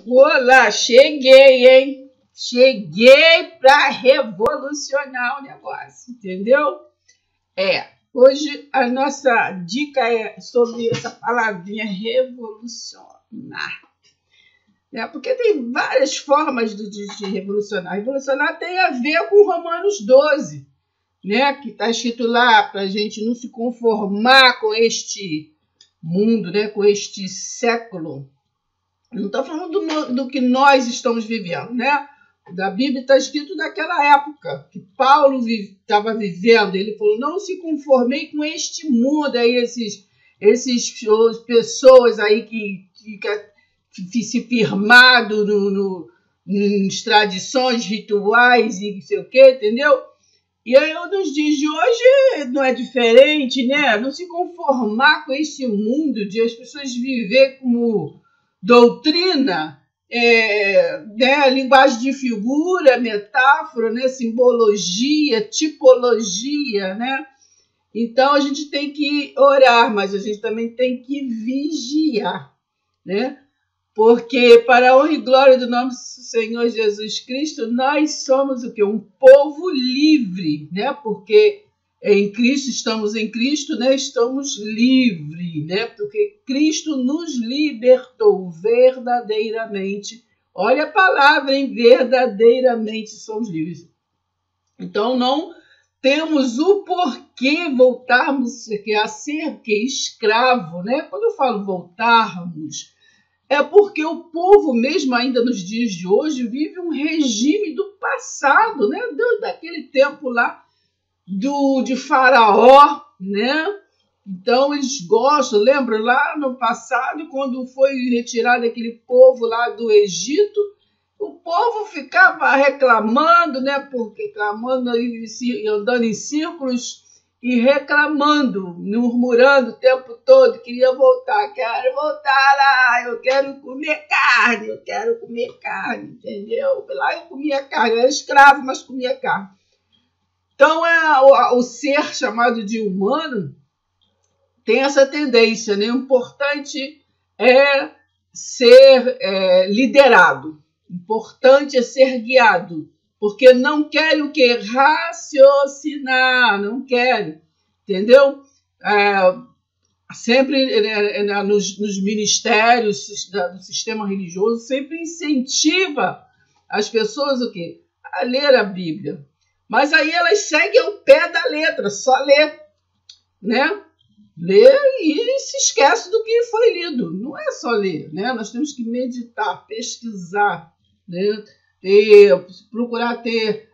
Olá, cheguei, hein? Cheguei para revolucionar o negócio, entendeu? Hoje a nossa dica é sobre essa palavrinha revolucionar, né? Porque tem várias formas de revolucionar. Revolucionar tem a ver com Romanos 12, né? Que está escrito lá para a gente não se conformar com este mundo, né? Com este século. Não estou falando do que nós estamos vivendo, né? Da Bíblia está escrito naquela época que Paulo estava vivendo. Ele falou: não se conformei com este mundo, aí esses pessoas aí que se firmado nas tradições rituais e não sei o quê, entendeu? E aí, nos dias de hoje, não é diferente, né? Não se conformar com este mundo de as pessoas viver como doutrina, né, linguagem de figura, metáfora, né, simbologia, tipologia, né? Então a gente tem que orar, mas a gente também tem que vigiar, né? Porque para a honra e glória do nome do Senhor Jesus Cristo, nós somos o quê? Um povo livre, né? Porque em Cristo, estamos em Cristo, né? Estamos livres, né? Porque Cristo nos libertou verdadeiramente. Olha a palavra, hein? Verdadeiramente somos livres. Então, não temos o porquê voltarmos a ser escravo, né? Quando eu falo voltarmos, é porque o povo, mesmo ainda nos dias de hoje, vive um regime do passado, né? Daquele tempo lá, de Faraó, né? Então eles gostam, lembra lá no passado, quando foi retirado aquele povo lá do Egito, o povo ficava reclamando, né? Porque reclamando, andando em círculos e reclamando, murmurando o tempo todo, queria voltar, quero voltar lá, eu quero comer carne, entendeu? Lá eu comia carne, eu era escravo, mas comia carne. Então, o ser chamado de humano tem essa tendência, né? O importante é ser liderado, o importante é ser guiado, porque não querem o quê? Raciocinar, não querem, entendeu? Sempre nos ministérios do sistema religioso, sempre incentiva as pessoas o quê? A ler a Bíblia. Mas aí elas seguem ao pé da letra, só lê, né? Lê e se esquece do que foi lido. Não é só ler, né? Nós temos que meditar, pesquisar, né? Procurar ter,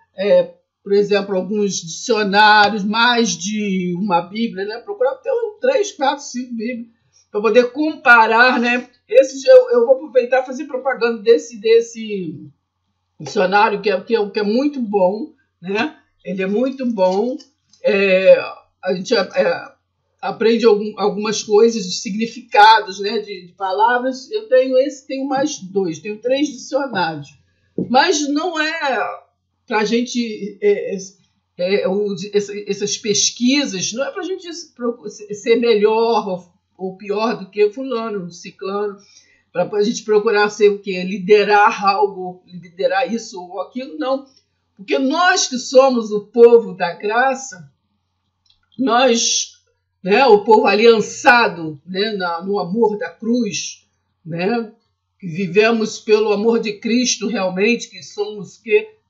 por exemplo, alguns dicionários, mais de uma Bíblia, né? Procurar ter 3, 4, 5 Bíblias para poder comparar, né? Eu vou aproveitar e fazer propaganda desse dicionário que é muito bom, né? Ele é muito bom. A gente aprende algumas coisas, de significados, né? De palavras. Eu tenho mais 2, tenho 3 dicionários. Mas não é para a gente... essas pesquisas, não é para a gente ser melhor ou pior do que fulano, ciclano, para a gente procurar ser o quê? Liderar algo, liderar isso ou aquilo, não. Porque nós que somos o povo da graça, nós, né, o povo aliançado, né, no amor da cruz, né, que vivemos pelo amor de Cristo realmente, que somos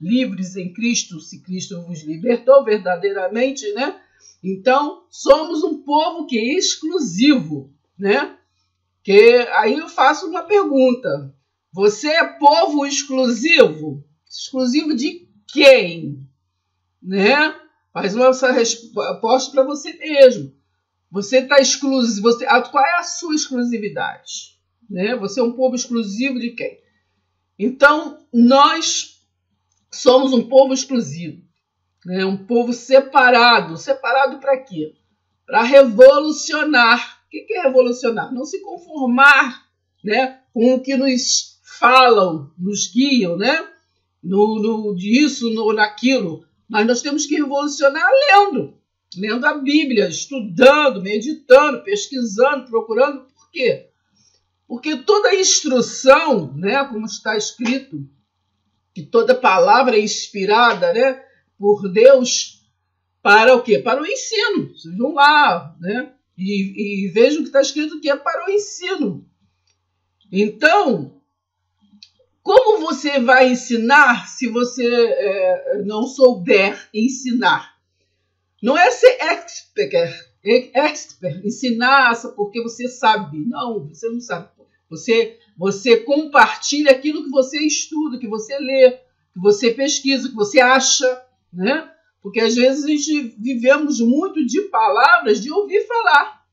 livres em Cristo, se Cristo vos libertou verdadeiramente, né? Então, somos um povo que é exclusivo, né? Que aí eu faço uma pergunta. Você é povo exclusivo? Exclusivo de quem? Né? Faz uma resposta para você mesmo. Você está exclusivo. Qual é a sua exclusividade? Né? Você é um povo exclusivo de quem? Então, nós somos um povo exclusivo. Né? Um povo separado. Separado para quê? Para revolucionar. O que é revolucionar? Não se conformar, né, com o que nos falam, nos guiam, né? Naquilo. Mas nós temos que revolucionar lendo a Bíblia, estudando, meditando, pesquisando, procurando. Por quê? Porque toda instrução, né, como está escrito, que toda palavra é inspirada, né, por Deus para o quê? Para o ensino. Vocês vão lá, né, e vejam que está escrito que é para o ensino. Então, como você vai ensinar se você não souber ensinar? Não é ser expert, ensinar porque você sabe. Não, você não sabe. Você compartilha aquilo que você estuda, que você lê, que você pesquisa, que você acha, né? Porque às vezes a gente vivemos muito de palavras de ouvir falar,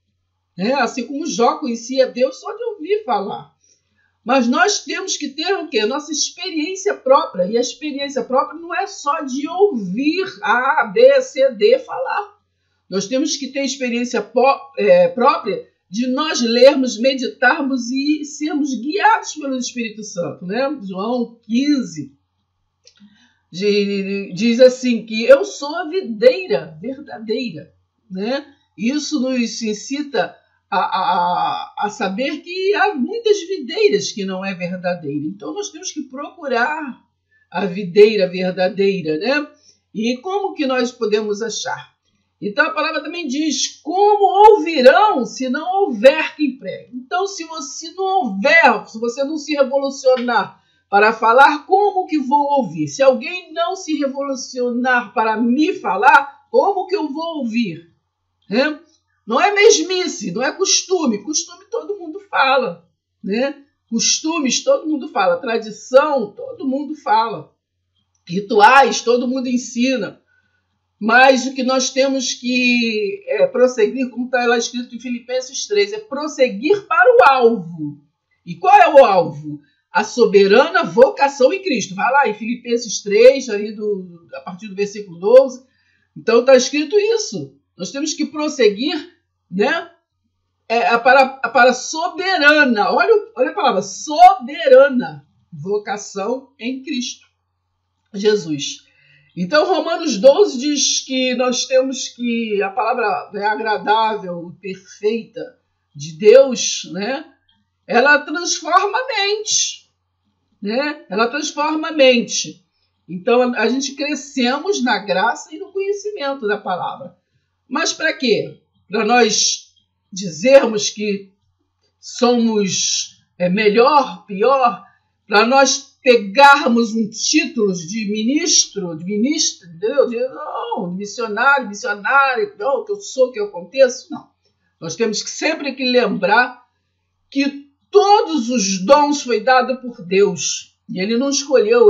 né? Assim como Jó conhecia Deus só de ouvir falar. Mas nós temos que ter o quê? Nossa experiência própria. E a experiência própria não é só de ouvir A, B, C, D falar. Nós temos que ter experiência própria de nós lermos, meditarmos e sermos guiados pelo Espírito Santo, né? João 15 diz assim que eu sou a videira verdadeira, né? Isso nos incita a saber que há muitas videiras que não é verdadeira. Então nós temos que procurar a videira verdadeira, né? E como que nós podemos achar? Então a palavra também diz, como ouvirão se não houver quem pregue? Então se você não se revolucionar para falar, como que vou ouvir? Se alguém não se revolucionar para me falar, como que eu vou ouvir? Né? Não é mesmice, não é costume. Costume todo mundo fala, né? Costumes todo mundo fala. Tradição todo mundo fala. Rituais todo mundo ensina. Mas o que nós temos que prosseguir, como está lá escrito em Filipenses 3, é prosseguir para o alvo. E qual é o alvo? A soberana vocação em Cristo. Vai lá em Filipenses 3, ali a partir do versículo 12. Então está escrito isso. Nós temos que prosseguir, né? Para soberana. Olha a palavra, soberana vocação em Cristo Jesus. Então, Romanos 12 diz que nós temos que a palavra agradável, perfeita de Deus, né? Ela transforma a mente, né? Ela transforma a mente. Então, a gente crescemos na graça e no conhecimento da palavra. Mas para quê? Para nós dizermos que somos melhor, pior, para nós pegarmos um título de ministro, entendeu? Não, missionário, não, que eu sou, que eu aconteço, não. Nós temos que sempre que lembrar que todos os dons foi dado por Deus. E ele não escolheu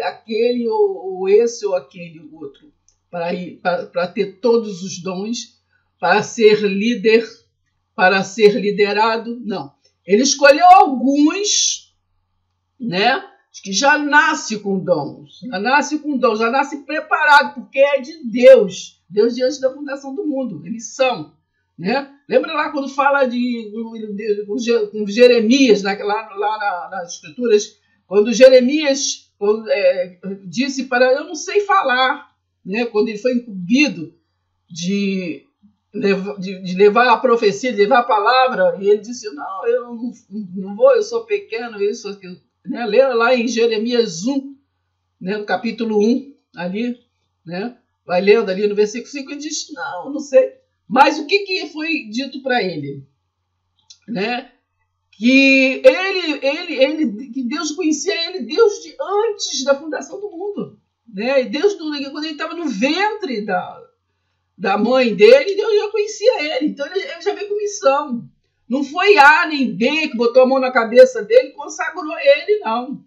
aquele ou esse ou aquele outro para ter todos os dons, para ser líder, para ser liderado, não. Ele escolheu alguns, né? Que já nasce com dons, já nasce preparado, porque é de Deus. Deus diante da fundação do mundo, eles são. Né? Lembra lá quando fala com Jeremias, lá nas escrituras, quando Jeremias disse para eu não sei falar, né? Quando ele foi incumbido de levar a profecia, de levar a palavra, e ele disse, não, eu não vou, eu sou pequeno, isso, aquilo. Né? Lê lá em Jeremias 1, né? No capítulo 1, ali, né? Vai lendo ali no versículo 5 e diz, não sei. Mas o que foi dito para ele? Né? Que que Deus conhecia ele desde antes da fundação do mundo. Né? E Deus, quando ele estava no ventre da mãe dele, Deus já conhecia ele. Então ele já veio com missão. Não foi A nem B que botou a mão na cabeça dele e consagrou ele, não.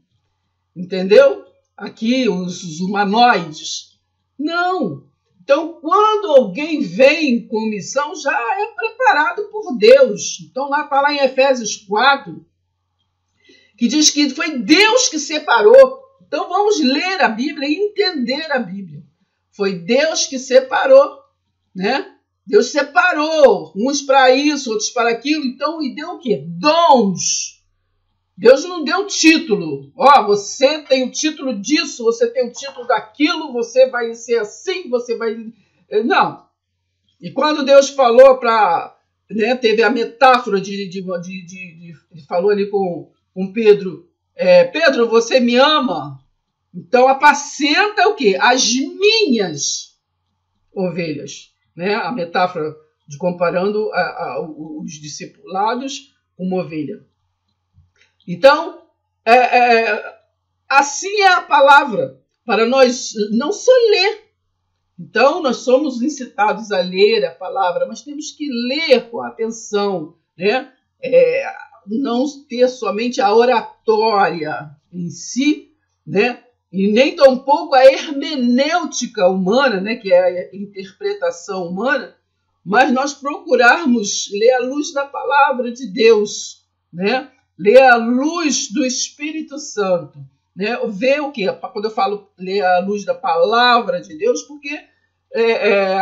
Entendeu? Aqui, os humanoides. Não. Então, quando alguém vem com missão, já é preparado por Deus. Então, está lá em Efésios 4, que diz que foi Deus que separou. Então, vamos ler a Bíblia e entender a Bíblia. Foi Deus que separou, né? Deus separou uns para isso, outros para aquilo. Então, e deu o quê? Dons. Deus não deu título. Você tem o título disso, você tem o título daquilo, você vai ser assim, você vai... Não. E quando Deus falou para né, teve a metáfora falou ali com Pedro, Pedro, você me ama? Então apacenta o quê? As minhas ovelhas, né? A metáfora de comparando os discipulados com uma ovelha. Então, assim é a palavra, para nós não só ler. Então, nós somos incitados a ler a palavra, mas temos que ler com atenção, né? Não ter somente a oratória em si, né? E nem tampouco a hermenêutica humana, né? Que é a interpretação humana, mas nós procurarmos ler à luz da palavra de Deus, né? Ler à luz do Espírito Santo. Né? Ver o quê? Quando eu falo ler à luz da palavra de Deus, porque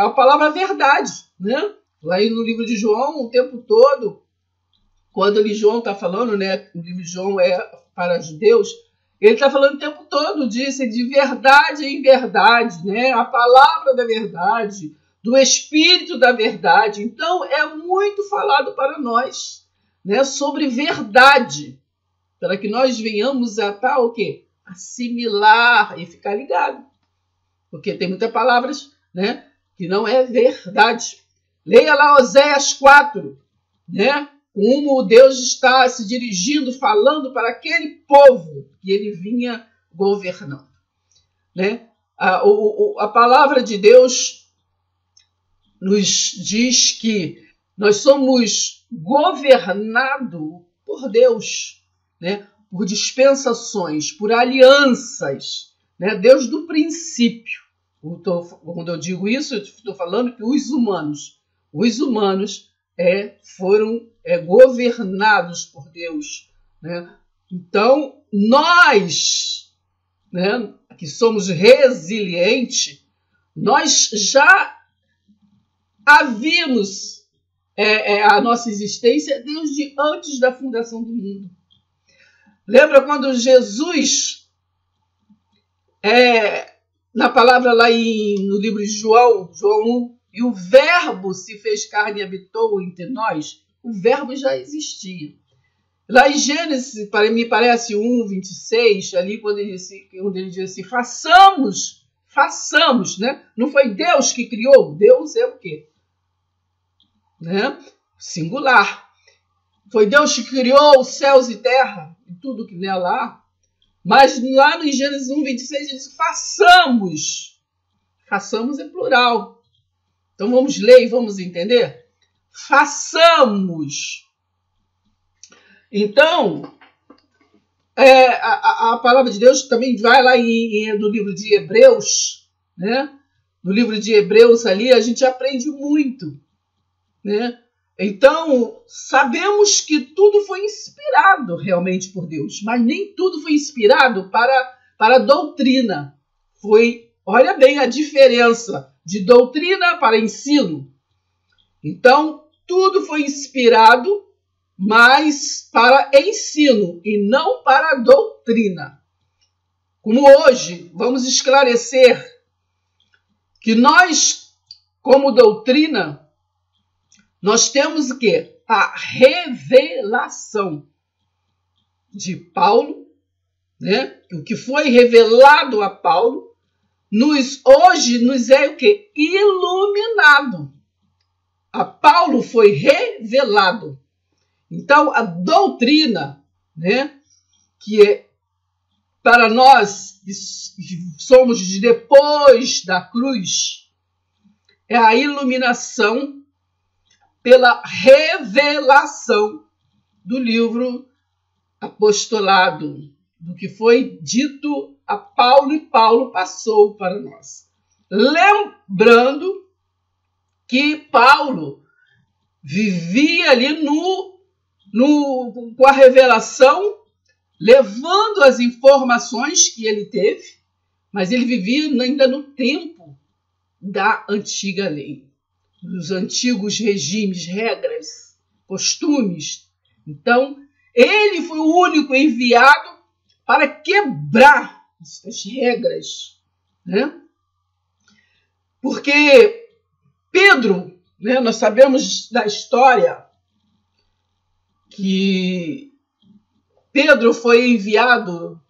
a palavra é verdade. Né? Lá no livro de João, o tempo todo, quando João está falando, né, o livro de João é para judeus, ele está falando o tempo todo disso, de verdade em verdade, né? A palavra da verdade, do Espírito da verdade. Então, é muito falado para nós, né, sobre verdade, para que nós venhamos a o quê? Assimilar e ficar ligado. Porque tem muitas palavras, né, que não é verdade. Leia lá Oséias 4, né? Como Deus está se dirigindo, falando para aquele povo que ele vinha governando. Né? A palavra de Deus nos diz que nós somos governados por Deus, né? Por dispensações, por alianças, né? Deus do princípio. Quando eu digo isso, eu estou falando que os humanos foram governados por Deus. Né? Então, nós, né, que somos resilientes, nós já havíamos a nossa existência desde antes da fundação do mundo. Lembra quando Jesus, na palavra lá no livro de João 1, e o verbo se fez carne e habitou entre nós, o verbo já existia. Lá em Gênesis, me parece 1:26, ali quando ele diz assim, façamos, né? Não foi Deus que criou, Deus é o quê? Né? Singular. Foi Deus que criou os céus e terra, e tudo que nela há. Mas lá no Gênesis 1:26 ele diz, façamos. Façamos é plural. Então vamos ler e vamos entender? Façamos. Então, a palavra de Deus também vai lá no livro de Hebreus, né? No livro de Hebreus ali a gente aprende muito, né? Então, sabemos que tudo foi inspirado realmente por Deus, mas nem tudo foi inspirado para a doutrina. Olha bem a diferença de doutrina para ensino. Então, tudo foi inspirado, mas para ensino e não para doutrina. Como hoje, vamos esclarecer que nós, como doutrina, nós temos o quê? A revelação de Paulo, né? O que foi revelado a Paulo, hoje nos é o quê? Iluminado. A Paulo foi revelado. Então, a doutrina, né, que é para nós que somos de depois da cruz, é a iluminação pela revelação do livro apostolado, do que foi dito a Paulo e Paulo passou para nós. Lembrando que Paulo vivia ali com a revelação, levando as informações que ele teve, mas ele vivia ainda no tempo da antiga lei, dos antigos regimes, regras, costumes. Então, ele foi o único enviado para quebrar essas regras, né? Porque Pedro, né? Nós sabemos da história que Pedro foi enviado,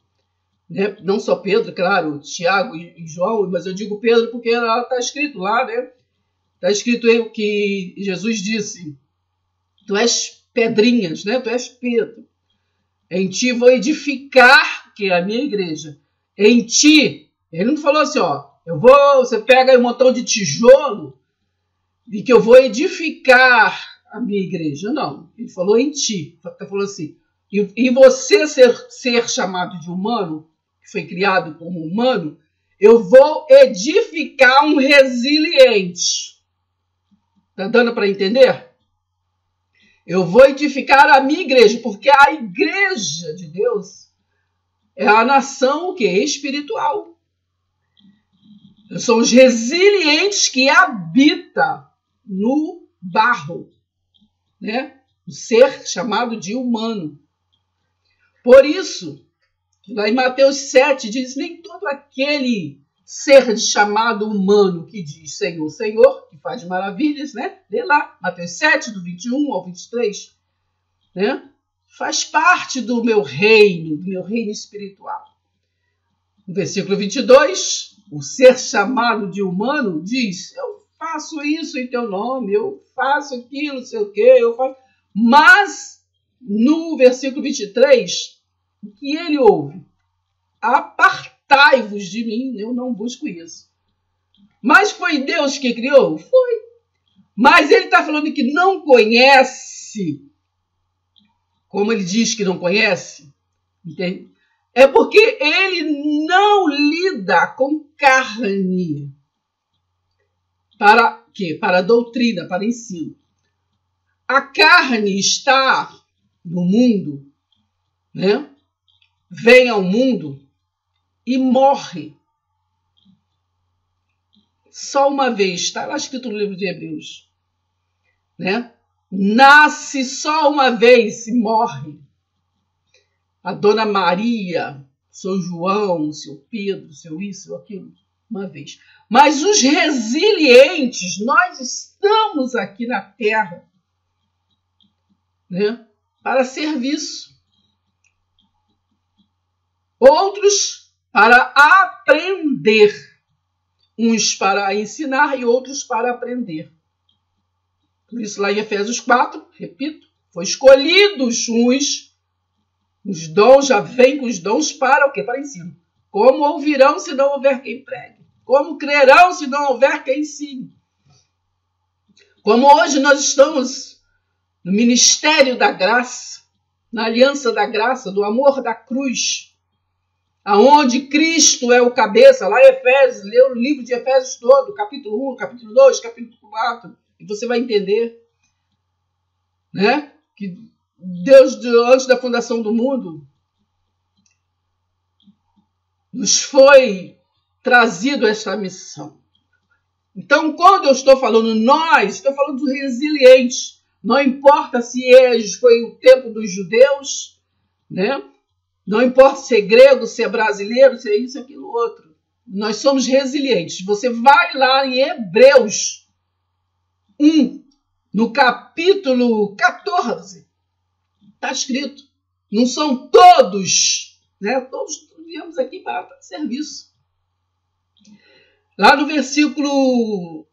né? Não só Pedro, claro, Tiago e João, mas eu digo Pedro porque está escrito lá, né? Está escrito que Jesus disse: tu és pedrinhas, né? Tu és Pedro. Em ti vou edificar, que é a minha igreja. Em ti, ele não falou assim, ó, você pega aí um montão de tijolo e que eu vou edificar a minha igreja. Não, ele falou em ti. Ele falou assim, e você ser chamado de humano, que foi criado como humano, eu vou edificar um resiliente. Tá dando para entender? Eu vou edificar a minha igreja, porque a igreja de Deus é a nação que é espiritual. São os resilientes que habitam no barro, né? O ser chamado de humano. Por isso, lá em Mateus 7 diz, nem todo aquele ser chamado humano que diz Senhor, Senhor, que faz maravilhas, né? Lê lá, Mateus 7, do 21 ao 23, né? Faz parte do meu reino espiritual. No versículo 22, o ser chamado de humano diz, eu faço isso em teu nome, eu faço aquilo, não sei o quê, eu faço... Mas, no versículo 23, o que ele ouve? Apartai-vos de mim, eu não busco isso. Mas foi Deus que criou? Foi. Mas ele está falando que não conhece, como ele diz que não conhece, entende? É porque ele não lida com carne. Para quê? Para doutrina, para ensino. A carne está no mundo, né? Vem ao mundo e morre. Só uma vez, está lá escrito no livro de Hebreus, né? Nasce só uma vez e morre. A Dona Maria, seu João, seu Pedro, seu isso, seu aquilo, uma vez. Mas os resilientes, nós estamos aqui na Terra, né? Para serviço. Outros para aprender. Uns para ensinar e outros para aprender. Por isso, lá em Efésios 4, repito, foi escolhidos os dons, já vem com os dons para o quê? Para ensino. Como ouvirão se não houver quem pregue? Como crerão se não houver quem ensine? Como hoje nós estamos no ministério da graça, na aliança da graça, do amor da cruz, aonde Cristo é o cabeça, lá em Efésios, lê o livro de Efésios todo, capítulo 1, capítulo 2, capítulo 4, e você vai entender, né? Que Deus, antes da fundação do mundo, nos foi trazido esta missão. Então, quando eu estou falando nós, estou falando dos resilientes. Não importa se foi o tempo dos judeus, né? Não importa se é grego, se é brasileiro, se é isso, aquilo, outro. Nós somos resilientes. Você vai lá em Hebreus 1, no capítulo 14, está escrito. Não são todos, né? Todos viemos aqui para serviço. Lá no versículo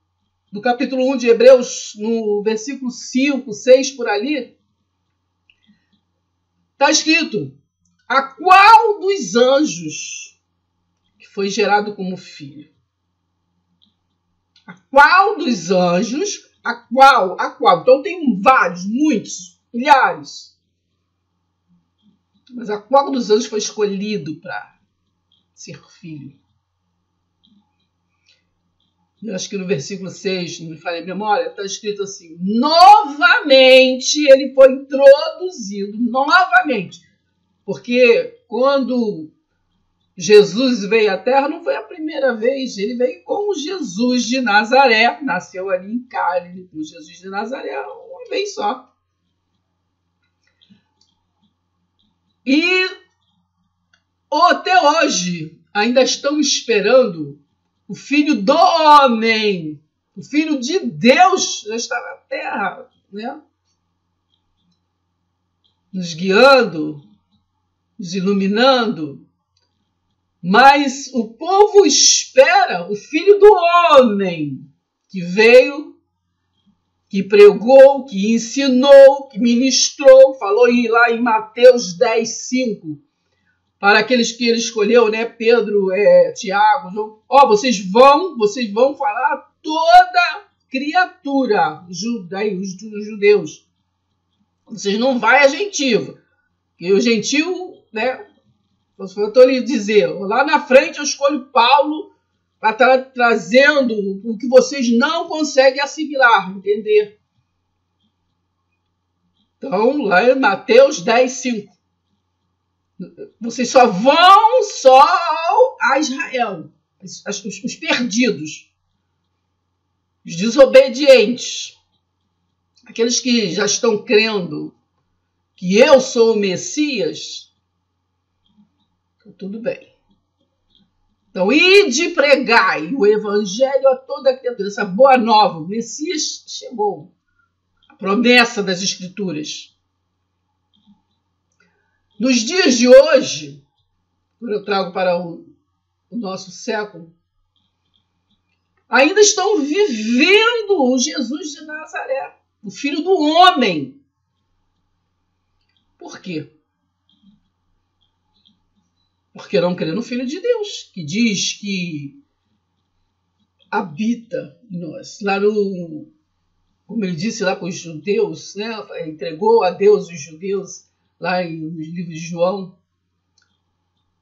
do capítulo 1 de Hebreus, no versículo 5, 6, por ali, está escrito: a qual dos anjos que foi gerado como filho? A qual dos anjos? A qual? Então tem vários, muitos, milhares. Mas a qual dos anjos foi escolhido para ser filho? Eu acho que no versículo 6, não me falei a memória, está escrito assim: novamente ele foi introduzido, novamente. Porque quando Jesus veio à Terra, não foi a primeira vez, ele veio com Jesus de Nazaré, nasceu ali em carne, com Jesus de Nazaré, uma vez só. E até hoje ainda estão esperando o Filho do Homem O Filho de Deus já está na terra, né? Nos guiando, nos iluminando. Mas o povo espera o Filho do Homem, que veio, que pregou, que ensinou, que ministrou, falou lá em Mateus 10:5, para aqueles que ele escolheu, né? Pedro, Tiago, João. Vocês vão falar a toda criatura, os judeus. Vocês não vão a gentil. E o gentil, né? Eu estou lhe dizer, lá na frente eu escolho Paulo para estar trazendo o que vocês não conseguem assimilar, entender. Então, lá em Mateus 10:5. Vocês só vão a Israel, os perdidos, os desobedientes, aqueles que já estão crendo que eu sou o Messias. Tudo bem. Então, ide pregai o evangelho a toda criatura. Essa boa nova, o Messias chegou. A promessa das Escrituras. Nos dias de hoje, quando eu trago para o nosso século, ainda estão vivendo o Jesus de Nazaré, o Filho do Homem. Por quê? Porque não crê no Filho de Deus, que diz que habita em nós. Lá como ele disse lá para os judeus, né? Entregou a Deus os judeus, lá nos livros de João.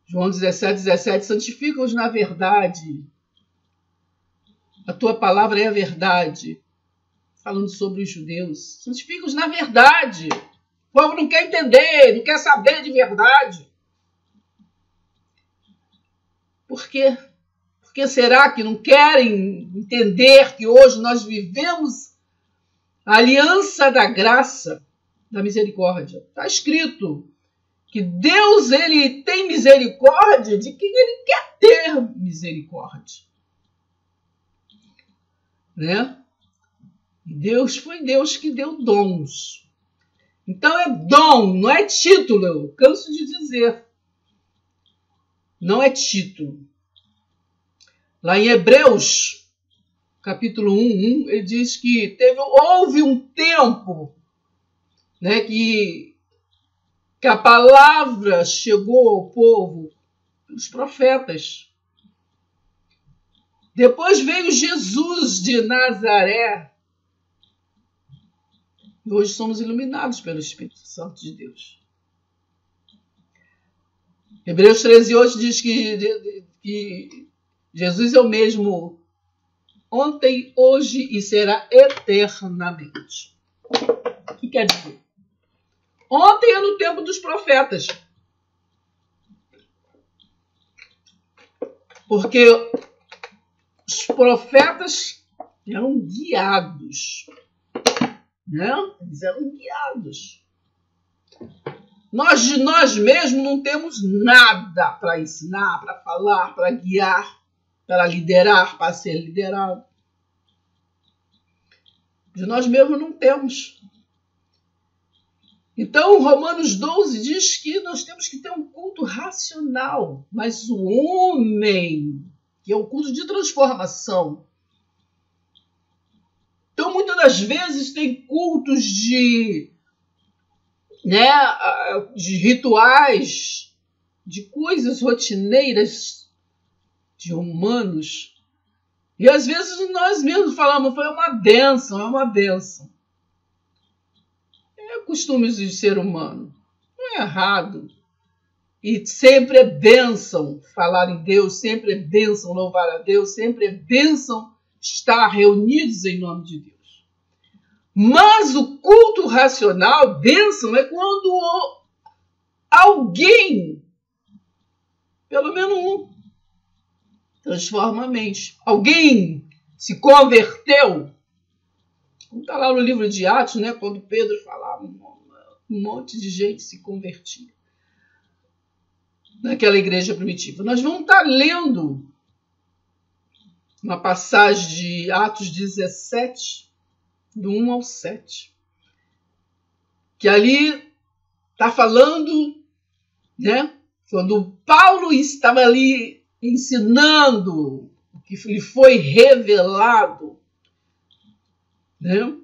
João 17:17, santifica-os na verdade. A tua palavra é a verdade. Falando sobre os judeus. Santifica-os na verdade. O povo não quer entender, não quer saber de verdade. Por quê? Por que será que não querem entender que hoje nós vivemos a aliança da graça, da misericórdia? Está escrito que Deus ele tem misericórdia de quem ele quer ter misericórdia. Né? Deus foi Deus que deu dons. Então é dom, não é título, eu canso de dizer. Não é título. Lá em Hebreus, capítulo 1, ele diz que houve um tempo, né, que a palavra chegou ao povo pelos profetas. Depois veio Jesus de Nazaré. E hoje somos iluminados pelo Espírito Santo de Deus. Hebreus 13:8 diz que Jesus é o mesmo ontem, hoje e será eternamente. O que quer dizer? Ontem é no tempo dos profetas. Porque os profetas eram guiados. Né? Eles eram guiados. Nós de nós mesmos não temos nada para ensinar, para falar, para guiar, para liderar, para ser liderado. De nós mesmos não temos. Então, Romanos 12 diz que nós temos que ter um culto racional, mas o homem, que é um culto de transformação. Então, muitas das vezes tem cultos de rituais, de coisas rotineiras de humanos. E às vezes nós mesmos falamos, foi uma bênção, é uma bênção. É costumes de ser humano. Não é errado. E sempre é bênção falar em Deus, sempre é bênção louvar a Deus, sempre é bênção estar reunidos em nome de Deus. Mas o culto racional, bênção, é quando alguém, pelo menos um, transforma a mente. Alguém se converteu. Como está lá no livro de Atos, né, quando Pedro falava, um monte de gente se convertia naquela igreja primitiva. Nós vamos estar lendo uma passagem de Atos 17, do 1 ao 7, que ali está falando, né, quando Paulo estava ali ensinando o que lhe foi revelado, né?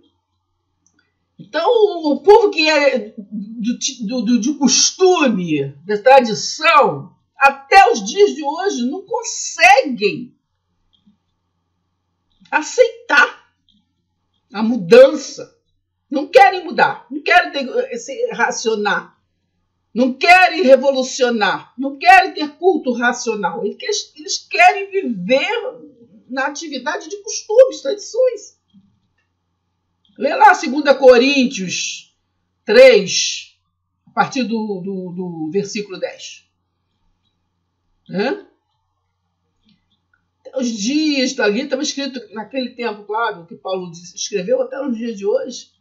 Então, o povo que é de costume, da tradição, até os dias de hoje, não conseguem aceitar a mudança. Não querem mudar, não querem se racionar, não querem revolucionar, não querem ter culto racional. Eles querem viver na atividade de costumes, tradições. Lê lá 2 Coríntios 3, a partir do versículo 10. Os dias ali, estava escrito naquele tempo, claro, que Paulo escreveu até nos dias de hoje.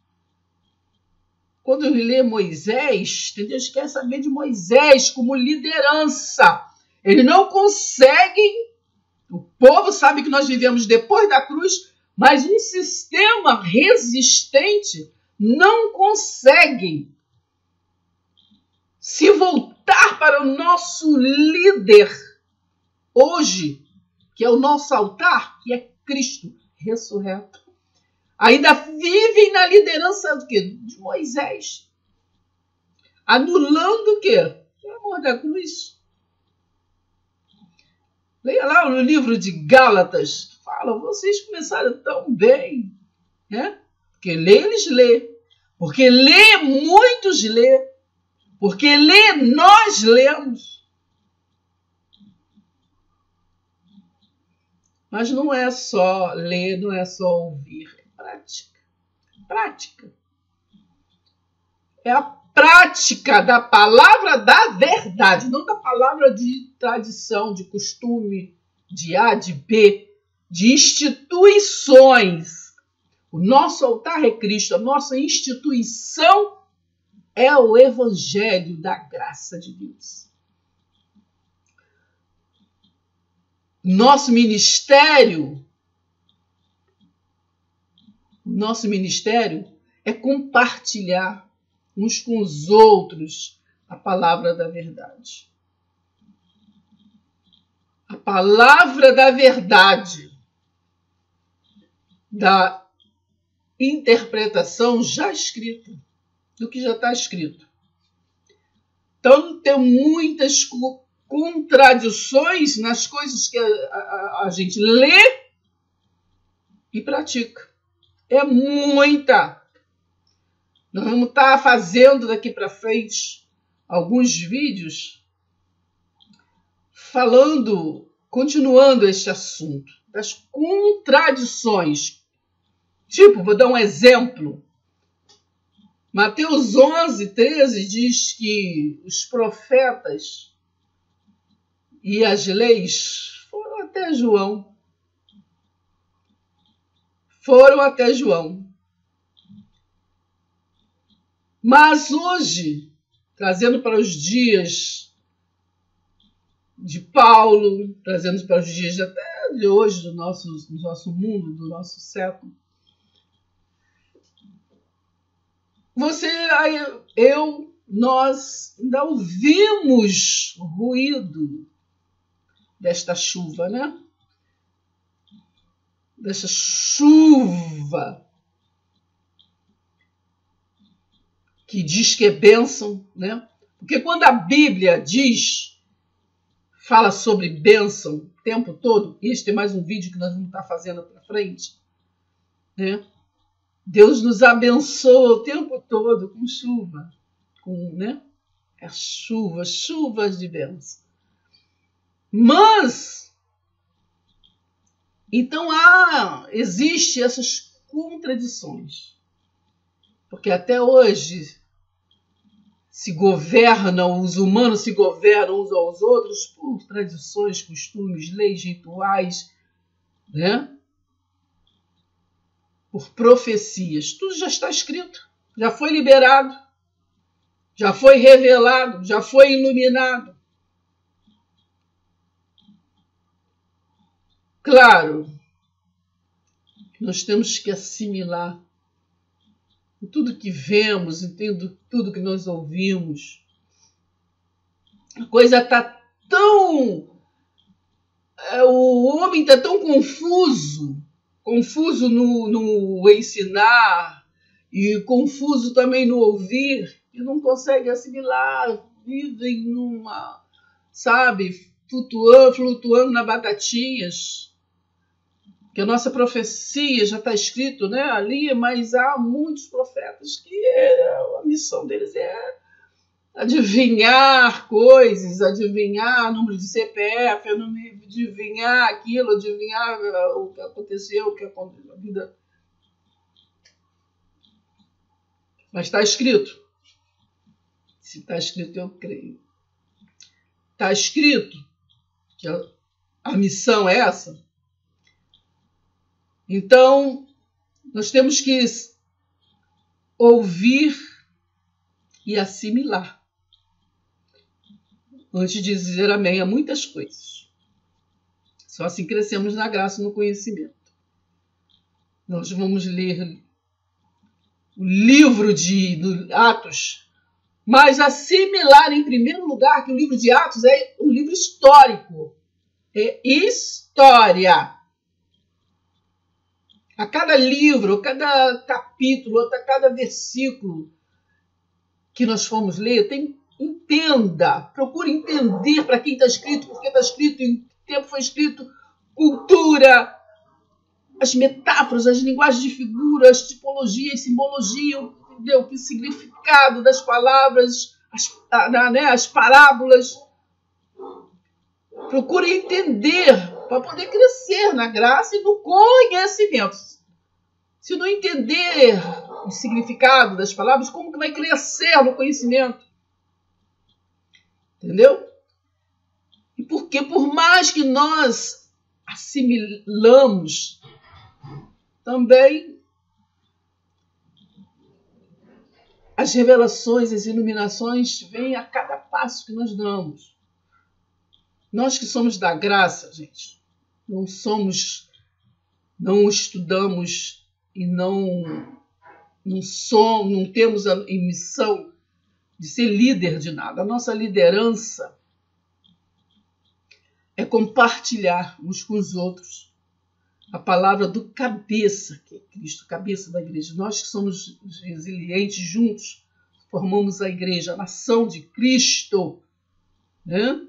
Quando ele lê Moisés, entendeu? Eles querem saber de Moisés como liderança. Eles não conseguem, o povo sabe que nós vivemos depois da cruz, mas um sistema resistente não consegue se voltar para o nosso líder hoje, que é o nosso altar, que é Cristo ressurreto. Ainda vivem na liderança do quê? De Moisés. Anulando o quê? O amor da cruz. Leia lá no livro de Gálatas, que fala, vocês começaram tão bem, né? Porque lê, eles lê. Porque lê, muitos lê. Porque lê, nós lemos. Mas não é só ler, não é só ouvir. É prática. Prática. É a prática da palavra da verdade, não da palavra de tradição, de costume, de A, de B, de instituições. O nosso altar é Cristo, a nossa instituição é o Evangelho da graça de Deus. Nosso ministério é compartilhar uns com os outros a palavra da verdade. A palavra da verdade, da interpretação já escrita, do que já está escrito. Então, tem muitas contradições nas coisas que a gente lê e pratica. É muita. Nós vamos estar fazendo daqui para frente alguns vídeos continuando este assunto das contradições. Tipo, vou dar um exemplo. Mateus 11, 13 diz que os profetas e as leis foram até João. Mas hoje, trazendo para os dias de Paulo, trazendo para os dias até de hoje do nosso mundo, do nosso século, nós ainda ouvimos o ruído desta chuva, né? Dessa chuva que diz que é bênção, né? Porque quando a Bíblia fala sobre bênção o tempo todo, este é mais um vídeo que nós vamos estar fazendo para frente, né? Deus nos abençoa o tempo todo com chuva, né? É chuvas de bênção. Mas, então existe essas contradições. Porque até hoje os humanos se governam uns aos outros por tradições, costumes, leis, rituais, né? Por profecias. Tudo já está escrito, já foi liberado, já foi revelado, já foi iluminado. Claro Nós temos que assimilar tudo que vemos, tudo que nós ouvimos. A coisa está tão... O homem está tão confuso no ensinar e confuso também no ouvir, que não consegue assimilar, vivem numa, sabe, flutuando na batatinhas. Que a nossa profecia já está escrito, né, ali, mas há muitos profetas que a missão deles é adivinhar coisas, adivinhar número de CPF, adivinhar aquilo, adivinhar o que aconteceu, o que aconteceu na vida. Mas está escrito. Se está escrito, eu creio. Está escrito que a missão é essa. Então, nós temos que ouvir e assimilar antes de dizer amém a muitas coisas. Só assim crescemos na graça e no conhecimento. Nós vamos ler o livro de Atos, mas assimilar em primeiro lugar que o livro de Atos é um livro histórico. É história. A cada livro, a cada capítulo, a cada versículo que nós formos ler, entenda, procure entender para quem está escrito, porque está escrito, em que tempo foi escrito, cultura, as metáforas, as linguagens de figuras, tipologia, simbologia, entendeu? O significado das palavras, as parábolas. Procure entender para poder crescer na graça e no conhecimento. Se não entender o significado das palavras, como que vai crescer no conhecimento? Entendeu? E porque por mais que nós assimilamos, também as revelações, as iluminações vêm a cada passo que nós damos. Nós que somos da graça, gente, não estudamos e não temos a missão de ser líder de nada. A nossa liderança é compartilhar uns com os outros a palavra do cabeça, que é Cristo, cabeça da igreja. Nós que somos resilientes juntos, formamos a igreja, a nação de Cristo, né?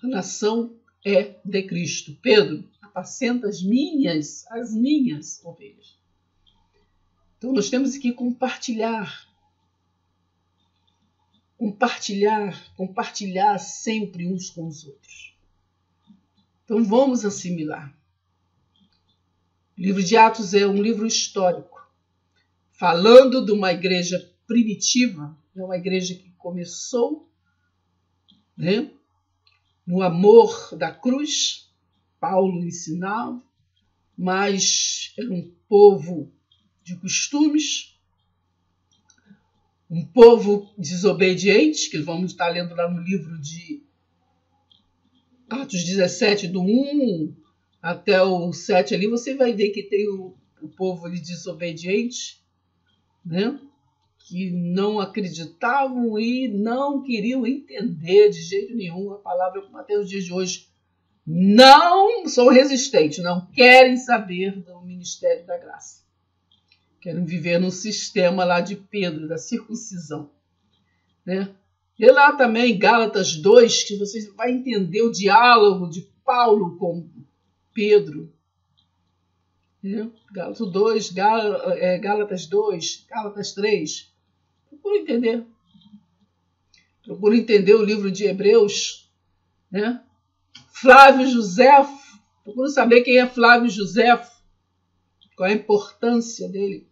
A nação é de Cristo. Pedro, apacenta as minhas ovelhas. Então nós temos que compartilhar sempre uns com os outros. Então vamos assimilar. O livro de Atos é um livro histórico, falando de uma igreja primitiva, uma igreja que começou, né, no amor da cruz. Paulo ensinava, mas era um povo de costumes, um povo desobediente, que vamos estar lendo lá no livro de Atos 17, do 1 até o 7 ali, você vai ver que tem o povo ali desobediente, né? Que não acreditavam e não queriam entender de jeito nenhum a palavra, como até os dias de hoje não são resistentes, não querem saber do ministério da graça. Querem viver no sistema lá de Pedro, da circuncisão, né? E lá também, Gálatas 2, que você vai entender o diálogo de Paulo com Pedro. Né? Gálatas 2, Gálatas 3. Procura entender. Procura entender o livro de Hebreus. Né? Flávio Josefo. Procura saber quem é Flávio Josefo. Qual é a importância dele.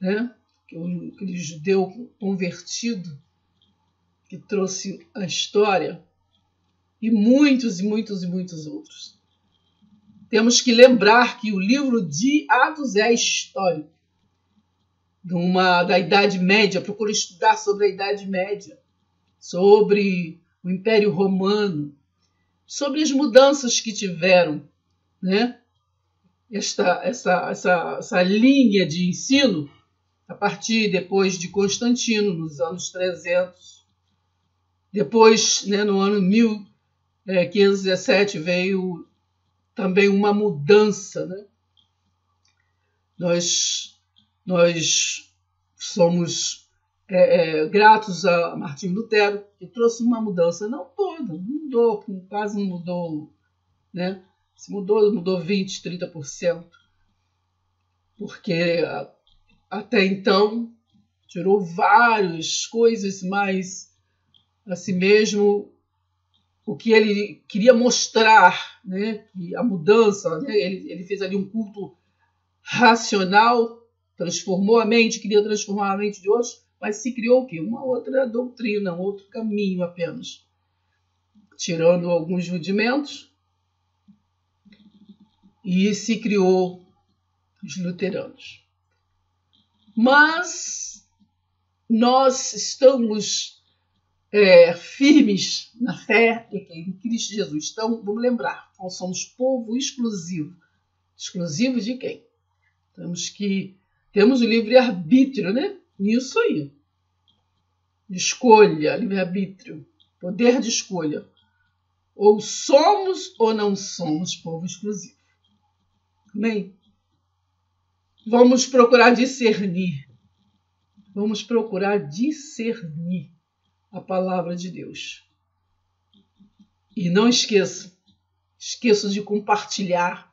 Né? Aquele judeu convertido que trouxe a história, e muitos outros. Temos que lembrar que o livro de Atos é histórico, da Idade Média. Procura estudar sobre a Idade Média, sobre o Império Romano, sobre as mudanças que tiveram né, essa linha de ensino a partir depois de Constantino, nos anos 300. Depois, né, no ano 1517, veio também uma mudança, né? Nós somos gratos a Martinho Lutero, que trouxe uma mudança, não toda, mudou, quase não mudou, né? Se mudou 20%, 30%, porque até então tirou várias coisas, mas assim mesmo o que ele queria mostrar, né? Que a mudança, né? Ele fez ali um culto racional, transformou a mente, queria transformar a mente de outros, mas se criou o quê? Uma outra doutrina, um outro caminho apenas, tirando alguns rudimentos, e se criou os luteranos. Mas nós estamos firmes na fé em Cristo Jesus. Então, vamos lembrar, nós somos povo exclusivo. Exclusivo de quem? Temos o livre-arbítrio, né? Nisso aí. Escolha, livre-arbítrio, poder de escolha. Ou somos ou não somos povo exclusivo. Amém? Vamos procurar discernir. Vamos procurar discernir a palavra de Deus. E não esqueça de compartilhar,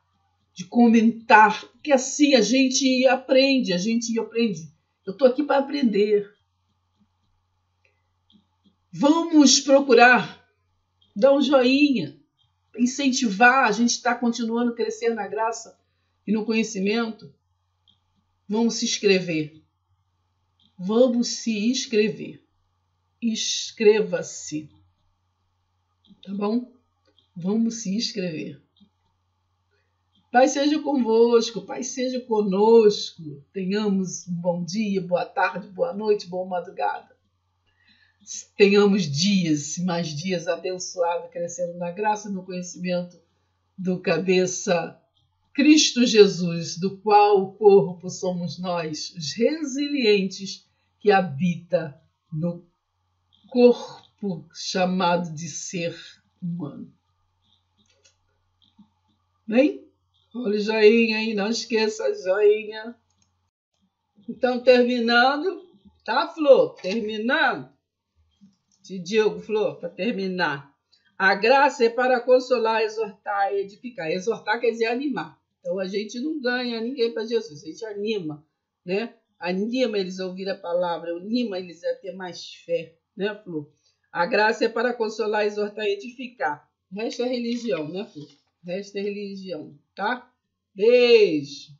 de comentar, porque assim a gente aprende. Eu estou aqui para aprender. Vamos procurar dar um joinha, incentivar, a gente está continuando a crescer na graça e no conhecimento. Vamos se inscrever. Vamos se inscrever. Inscreva-se. Tá bom? Vamos se inscrever. Pai seja convosco, Pai seja conosco. Tenhamos um bom dia, boa tarde, boa noite, boa madrugada. Tenhamos mais dias abençoados, crescendo na graça e no conhecimento do cabeça Cristo Jesus, do qual o corpo somos nós, os resilientes que habita no corpo chamado de ser humano. Bem? Olha o joinha aí, não esqueça joinha. Então, terminando, tá, Flor? Terminando. Te digo, Flor, para terminar. A graça é para consolar, exortar e edificar. Exortar quer dizer animar. Então, a gente não ganha ninguém para Jesus, a gente anima, né? Anima eles a ouvir a palavra, anima eles a ter mais fé, né, Flor? A graça é para consolar, exortar e edificar. O resto é religião, né, Flor? O resto é religião, tá? Beijo!